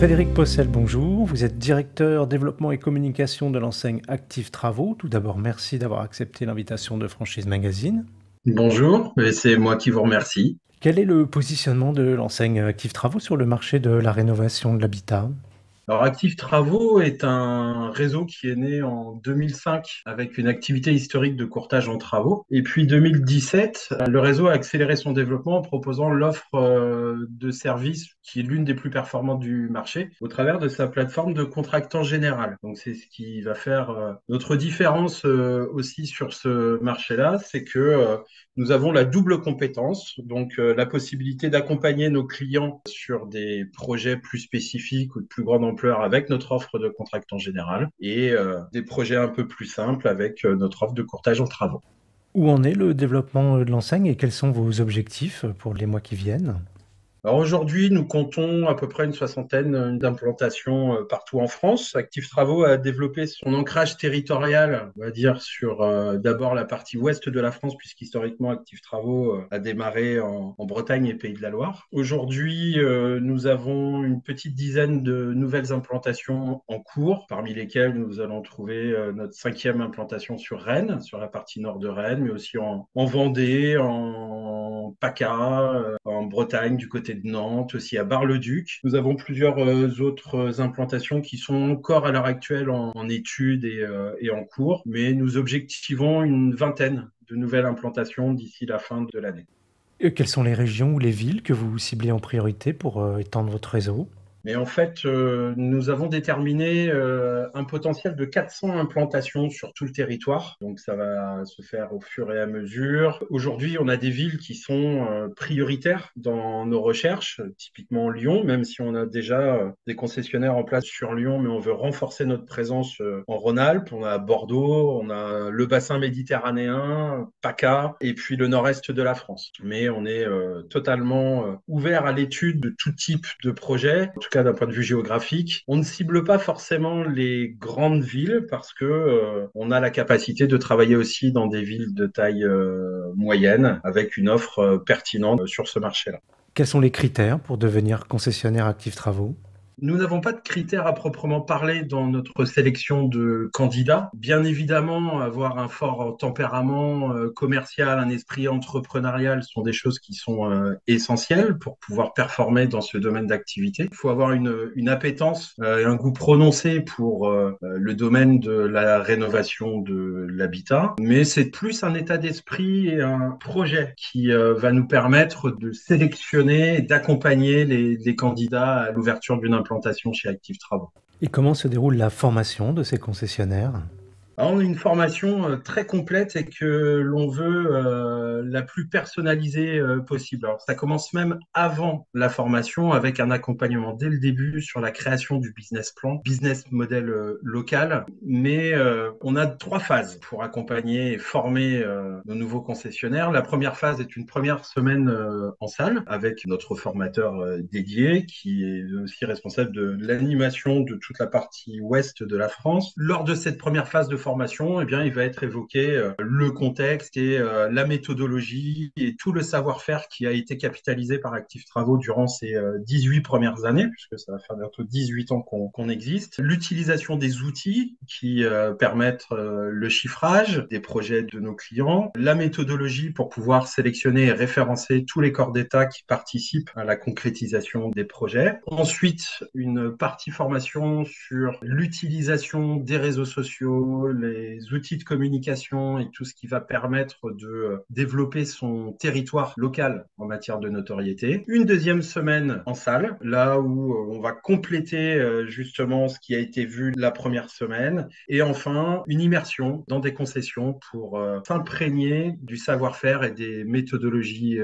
Frédéric Possel, bonjour. Vous êtes directeur développement et communication de l'enseigne Active Travaux. Tout d'abord, merci d'avoir accepté l'invitation de Franchise Magazine. Bonjour, et c'est moi qui vous remercie. Quel est le positionnement de l'enseigne Active Travaux sur le marché de la rénovation de l'habitat? Alors, Active Travaux est un réseau qui est né en 2005 avec une activité historique de courtage en travaux. Et puis 2017, le réseau a accéléré son développement en proposant l'offre de services qui est l'une des plus performantes du marché au travers de sa plateforme de contractant général. Donc, c'est ce qui va faire notre différence aussi sur ce marché-là, c'est que nous avons la double compétence, donc la possibilité d'accompagner nos clients sur des projets plus spécifiques ou de plus grande ampleur avec notre offre de contractant général et des projets un peu plus simples avec notre offre de courtage en travaux. Où en est le développement de l'enseigne et quels sont vos objectifs pour les mois qui viennent? Alors aujourd'hui, nous comptons à peu près une soixantaine d'implantations partout en France. Active Travaux a développé son ancrage territorial, on va dire, sur d'abord la partie ouest de la France, puisqu'historiquement, Active Travaux a démarré en Bretagne et Pays de la Loire. Aujourd'hui, nous avons une petite dizaine de nouvelles implantations en cours, parmi lesquelles nous allons trouver notre cinquième implantation sur Rennes, sur la partie nord de Rennes, mais aussi en Vendée, en PACA, en Bretagne, du côté de Nantes, aussi à Bar-le-Duc. Nous avons plusieurs autres implantations qui sont encore à l'heure actuelle en études et en cours, mais nous objectivons une vingtaine de nouvelles implantations d'ici la fin de l'année. Quelles sont les régions ou les villes que vous ciblez en priorité pour étendre votre réseau? Mais en fait, nous avons déterminé un potentiel de 400 implantations sur tout le territoire. Donc, ça va se faire au fur et à mesure. Aujourd'hui, on a des villes qui sont prioritaires dans nos recherches, typiquement Lyon, même si on a déjà des concessionnaires en place sur Lyon, mais on veut renforcer notre présence en Rhône-Alpes. On a Bordeaux, on a le bassin méditerranéen, PACA, et puis le nord-est de la France. Mais on est totalement ouvert à l'étude de tout type de projet. En tout cas d'un point de vue géographique. On ne cible pas forcément les grandes villes parce que on a la capacité de travailler aussi dans des villes de taille moyenne avec une offre pertinente sur ce marché-là. Quels sont les critères pour devenir concessionnaire Active Travaux? Nous n'avons pas de critères à proprement parler dans notre sélection de candidats. Bien évidemment, avoir un fort tempérament commercial, un esprit entrepreneurial sont des choses qui sont essentielles pour pouvoir performer dans ce domaine d'activité. Il faut avoir une appétence et un goût prononcé pour le domaine de la rénovation de l'habitat, mais c'est plus un état d'esprit et un projet qui va nous permettre de sélectionner et d'accompagner les candidats à l'ouverture d'une implantation chez Active Travaux. Et comment se déroule la formation de ces concessionnaires? Alors, on a une formation très complète et que l'on veut la plus personnalisée possible. Alors, ça commence même avant la formation avec un accompagnement dès le début sur la création du business plan, business model local. Mais on a 3 phases pour accompagner et former nos nouveaux concessionnaires. La première phase est une première semaine en salle avec notre formateur dédié qui est aussi responsable de l'animation de toute la partie ouest de la France. Lors de cette première phase de formation, eh bien, il va être évoqué le contexte et la méthodologie et tout le savoir-faire qui a été capitalisé par Active Travaux durant ces 18 premières années, puisque ça va faire bientôt 18 ans qu'on existe. L'utilisation des outils qui permettent le chiffrage des projets de nos clients, la méthodologie pour pouvoir sélectionner et référencer tous les corps d'État qui participent à la concrétisation des projets. Ensuite, une partie formation sur l'utilisation des réseaux sociaux, les outils de communication et tout ce qui va permettre de développer son territoire local en matière de notoriété. Une deuxième semaine en salle, là où on va compléter justement ce qui a été vu la première semaine. Et enfin, une immersion dans des concessions pour s'imprégner du savoir-faire et des méthodologies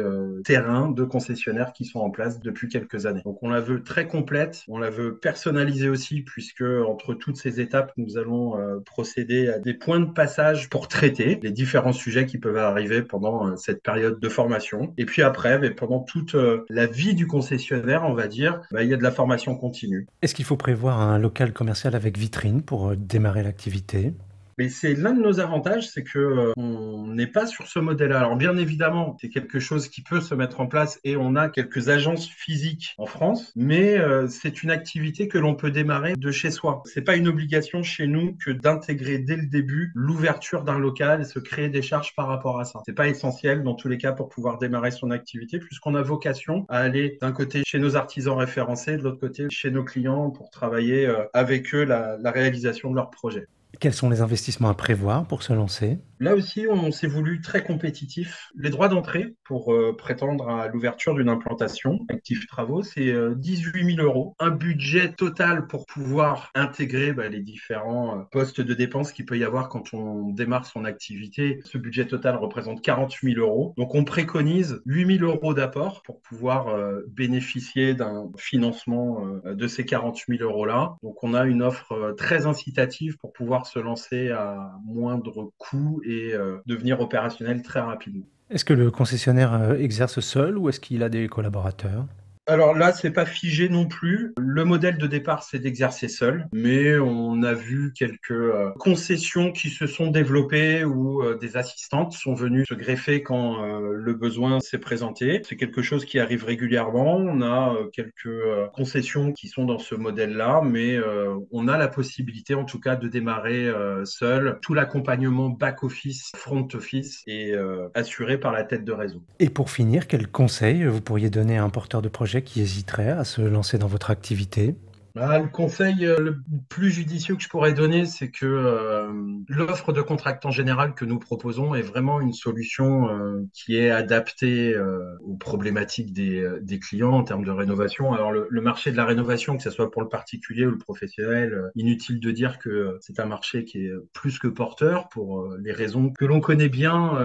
terrain de concessionnaires qui sont en place depuis quelques années. Donc on la veut très complète, on la veut personnalisée aussi puisque entre toutes ces étapes, nous allons procéder à des points de passage pour traiter les différents sujets qui peuvent arriver pendant cette période de formation. Et puis après, mais pendant toute la vie du concessionnaire, on va dire, il y a de la formation continue. Est-ce qu'il faut prévoir un local commercial avec vitrine pour démarrer l'activité? Mais c'est l'un de nos avantages, c'est que on n'est pas sur ce modèle-là. Alors bien évidemment, c'est quelque chose qui peut se mettre en place et on a quelques agences physiques en France, mais c'est une activité que l'on peut démarrer de chez soi. C'est pas une obligation chez nous que d'intégrer dès le début l'ouverture d'un local et se créer des charges par rapport à ça. C'est pas essentiel dans tous les cas pour pouvoir démarrer son activité, puisqu'on a vocation à aller d'un côté chez nos artisans référencés, de l'autre côté chez nos clients pour travailler avec eux la réalisation de leurs projets. Quels sont les investissements à prévoir pour se lancer? Là aussi, on s'est voulu très compétitif. Les droits d'entrée pour prétendre à l'ouverture d'une implantation Active Travaux, c'est 18 000 euros. Un budget total pour pouvoir intégrer les différents postes de dépenses qu'il peut y avoir quand on démarre son activité. Ce budget total représente 40 000 euros. Donc, on préconise 8 000 euros d'apport pour pouvoir bénéficier d'un financement de ces 40 000 euros-là. Donc, on a une offre très incitative pour pouvoir se lancer à moindre coût et devenir opérationnel très rapidement. Est-ce que le concessionnaire exerce seul ou est-ce qu'il a des collaborateurs? Alors là, c'est pas figé non plus. Le modèle de départ, c'est d'exercer seul, mais on a vu quelques concessions qui se sont développées où des assistantes sont venues se greffer quand le besoin s'est présenté. C'est quelque chose qui arrive régulièrement. On a quelques concessions qui sont dans ce modèle-là, mais on a la possibilité, en tout cas, de démarrer seul. Tout l'accompagnement back-office, front-office est assuré par la tête de réseau. Et pour finir, quels conseils vous pourriez donner à un porteur de projet qui hésiterait à se lancer dans votre activité? Le conseil le plus judicieux que je pourrais donner, c'est que l'offre de contractant général que nous proposons est vraiment une solution qui est adaptée aux problématiques des clients en termes de rénovation. Alors le marché de la rénovation, que ce soit pour le particulier ou le professionnel, inutile de dire que c'est un marché qui est plus que porteur pour les raisons que l'on connaît bien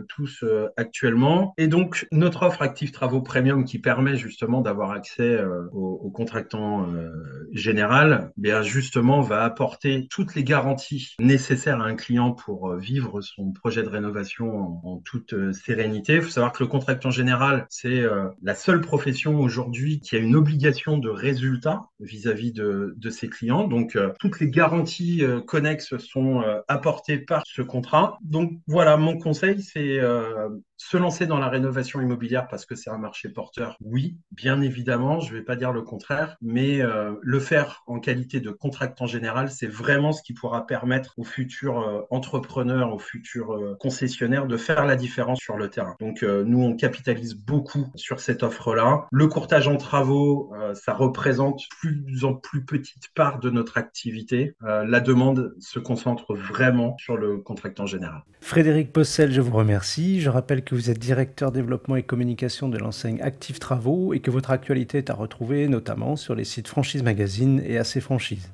tous actuellement. Et donc notre offre Active Travaux Premium qui permet justement d'avoir accès aux contractants général, bien justement, va apporter toutes les garanties nécessaires à un client pour vivre son projet de rénovation en toute sérénité. Il faut savoir que le contractant général, c'est la seule profession aujourd'hui qui a une obligation de résultat vis-à-vis de ses clients. Donc, toutes les garanties connexes sont apportées par ce contrat. Donc, voilà, mon conseil, c'est se lancer dans la rénovation immobilière parce que c'est un marché porteur, oui, bien évidemment, je ne vais pas dire le contraire, mais le faire en qualité de contractant général, c'est vraiment ce qui pourra permettre aux futurs entrepreneurs, aux futurs concessionnaires de faire la différence sur le terrain. Donc nous, on capitalise beaucoup sur cette offre-là. Le courtage en travaux, ça représente plus en plus petite part de notre activité. La demande se concentre vraiment sur le contractant général. Frédéric Possel, je vous remercie. Je rappelle que vous êtes directeur développement et communication de l'enseigne Active Travaux et que votre actualité est à retrouver notamment sur les sites Franchise Magazine et AC Franchise.